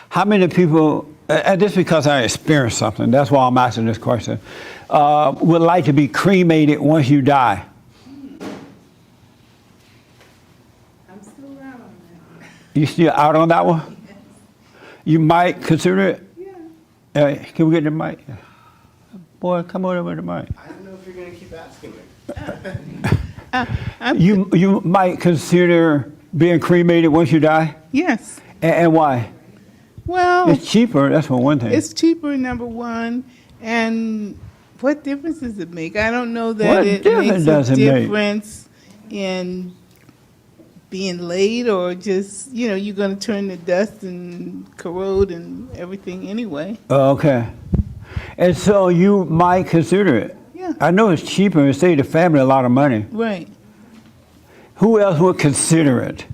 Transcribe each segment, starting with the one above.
How many people, and this is because I experienced something, that's why I'm asking this question, would like to be cremated once you die? I'm still around on that. You still out on that one? Yes. You might consider it? Yeah. Can we get the mic? Boy, come over with the mic. I don't know if you're going to keep asking me. You might consider being cremated once you die? Yes. And why? Well, It's cheaper, that's for one thing. it's cheaper, number one, and what difference does it make? I don't know that What it difference makes does a it make? difference in being laid, or just, you're going to turn to dust and corrode and everything anyway. Okay. And so you might consider it. Yeah. I know it's cheaper and save the family a lot of money. Right. Who else would consider it?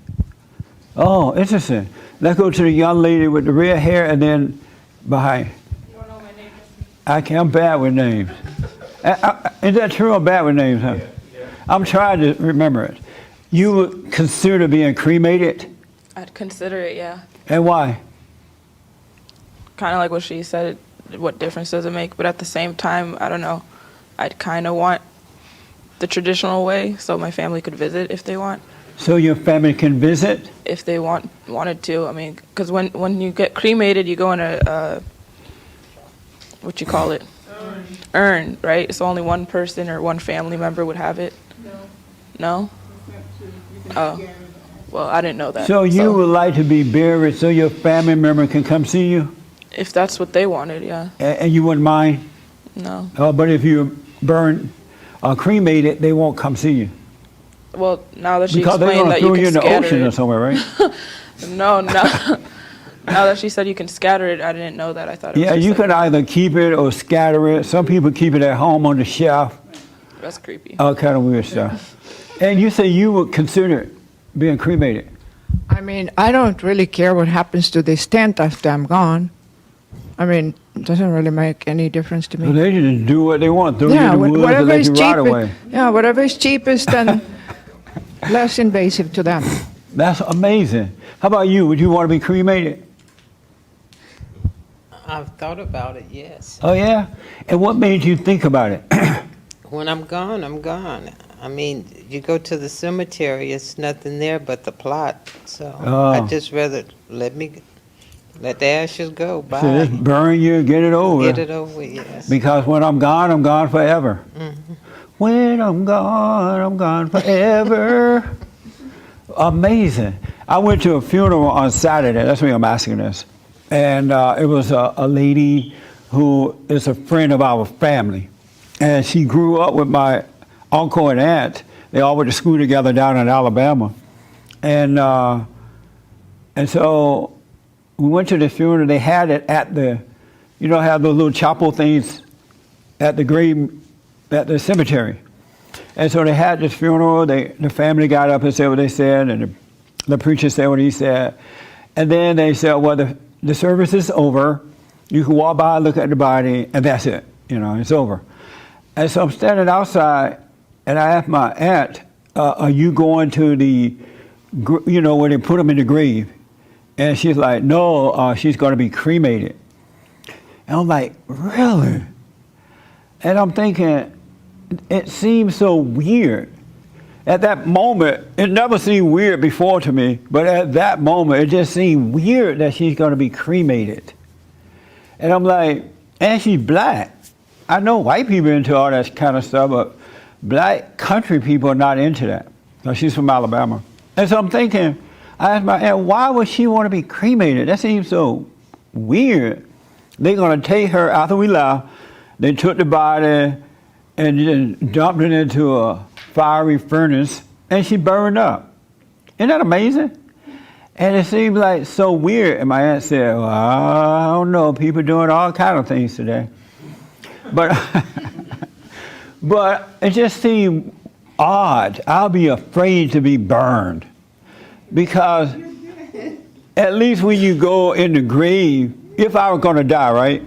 Oh, interesting. Let's go to the young lady with the red hair and then behind. You don't know my name? I'm bad with names. Is that true? I'm bad with names, huh? Yeah. I'm trying to remember it. You would consider being cremated? I'd consider it, yeah. And why? Kind of like what she said, what difference does it make? But at the same time, I don't know. I'd kind of want the traditional way so my family could visit if they want. So your family can visit? If they wanted to. I mean, because when you get cremated, you go in a, what you call it? Urn, right? So only one person or one family member would have it? No? Oh, well, I didn't know that. So you would like to be buried so your family member can come see you? If that's what they wanted, yeah. And you wouldn't mind? No. But if you burn or cremated, they won't come see you? Well, now that she Because they're explained going to that you throw can you in the scatter ocean or it. somewhere, right? No. Now that she said you can scatter it, I didn't know that. I thought it was Yeah, just you like, could either keep it or scatter it. Some people keep it at home on the shelf. that's creepy. All kind of weird stuff. And you say you would consider being cremated? I mean, I don't really care what happens to this tent after I'm gone. I mean, it doesn't really make any difference to So me. they just do what they want, throw you Yeah, in the woods and whatever let is you ride cheapest. away. Yeah, whatever is cheapest and less invasive to them. That's amazing. How about you? Would you want to be cremated? I've thought about it, yes. Oh, yeah? And what made you think about it? When I'm gone, I'm gone. I mean, you go to the cemetery, it's nothing there but the plot. So Oh. I'd just rather let the ashes go. Bye. So just burn you, get it over. Get it over with, yes. Because when I'm gone forever. Mm-hmm. When I'm gone forever. Amazing. I went to a funeral on Saturday. That's why I'm asking this. And it was a lady who is a friend of our family. And she grew up with my uncle and aunt. They all went to school together down in Alabama. And so we went to the funeral. They had it at the, have those little chapel things at the grave, at the cemetery. And so they had this funeral. The family got up and said what they said, and the preacher said what he said. And then they said, well, the service is over. You can walk by, look at the body, and that's it. It's over. And so I'm standing outside, and I asked my aunt, are you going to the, where they put them in the grave? And she's like, no, she's going to be cremated. And I'm like, really? And I'm thinking, it seems so weird. At that moment, it never seemed weird before to me, but at that moment, it just seemed weird that she's going to be cremated. And I'm like, and she's black. I know white people are into all that kind of stuff, but black country people are not into that. So she's from Alabama. And so I'm thinking, I asked my aunt, why would she want to be cremated? That seems so weird. They're going to take her after we left. They took the body and then dumped it into a fiery furnace, and she burned up. Isn't that amazing? And it seemed like so weird. And my aunt said, well, I don't know, people doing all kind of things today. But, but it just seemed odd. I'll be afraid to be burned. Because at least when you go in the grave, if I were going to die, right,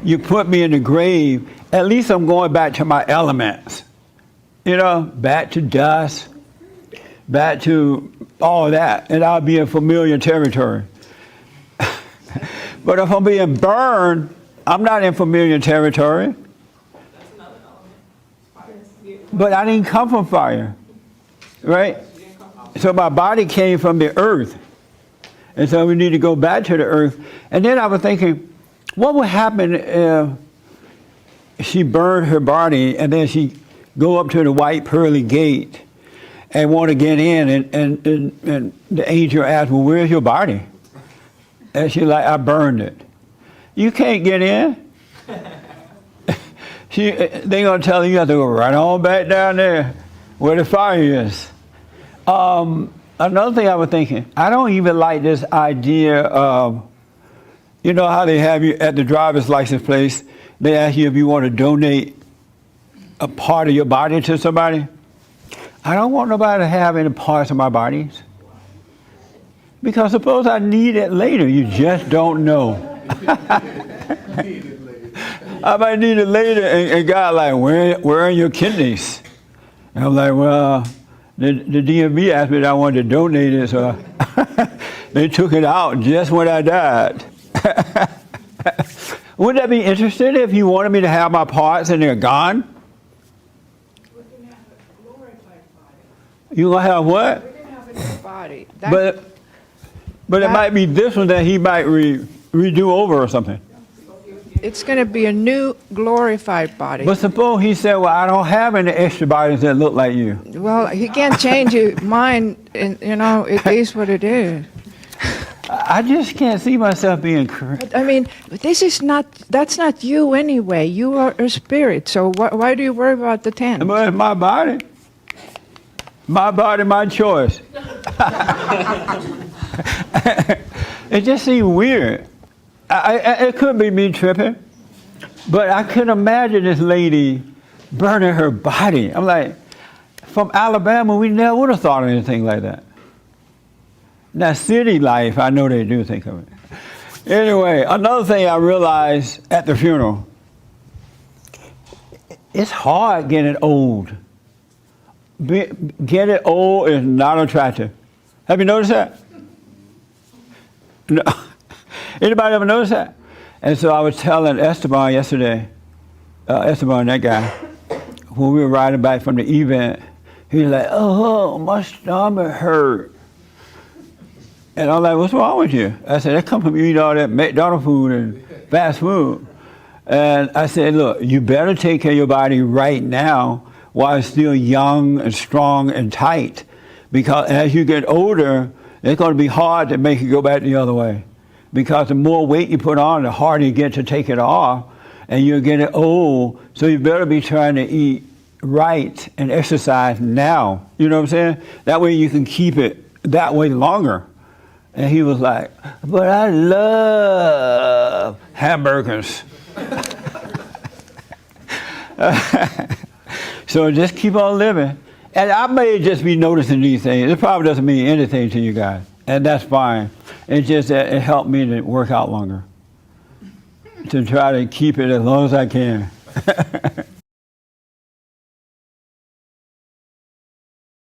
you put me in the grave, at least I'm going back to my elements. Back to dust, back to all that, and I'll be in familiar territory. But if I'm being burned, I'm not in familiar territory. But I didn't come from fire, right? So my body came from the earth. And so we need to go back to the earth. And then I was thinking, what would happen if she burned her body and then she go up to the white pearly gate and want to get in, and the angel asked, well, where's your body? And she's like, I burned it. You can't get in. They're going to tell you have to go right on back down there where the fire is. Another thing I was thinking, I don't even like this idea of, you know how they have you at the driver's license place, they ask you if you want to donate a part of your body to somebody. I don't want nobody to have any parts of my bodies. Because suppose I need it later, you just don't know. I might need it later, and God like, where are your kidneys? And I'm like, well, the DMV asked me that I wanted to donate it, so they took it out just when I died. Wouldn't that be interesting if you wanted me to have my parts and they're gone? We're going to have a glorified body. You gonna have what? We're going to have a new body. But it might be this one that he might redo over or something. It's going to be a new glorified body. But suppose he said, well, I don't have any extra bodies that look like you. Well, he can't change his mind, and it is what it is. I just can't see myself being But, I mean, that's not you anyway. You are a spirit, so why do you worry about the tent? But it's my body. My body, my choice. It just seemed weird. It could be me tripping, but I couldn't imagine this lady burning her body. I'm like, from Alabama, we never would have thought of anything like that. Now, city life, I know they do think of it. Anyway, another thing I realized at the funeral, it's hard getting old. Getting old is not attractive. Have you noticed that? No. Anybody ever notice that? And so I was telling Esteban yesterday, Esteban, that guy, when we were riding back from the event, he was like, oh, my stomach hurt. And I'm like, what's wrong with you? I said, that come from you eat all that McDonald's food and fast food. And I said, look, you better take care of your body right now while it's still young and strong and tight. Because as you get older, it's going to be hard to make it go back the other way. Because the more weight you put on, the harder you get to take it off, and you're getting old, so you better be trying to eat right and exercise now. You know what I'm saying? That way you can keep it that way longer. And he was like, but I love hamburgers. So just keep on living. And I may just be noticing these things. It probably doesn't mean anything to you guys, and that's fine. It's just that it helped me to work out longer, to try to keep it as long as I can.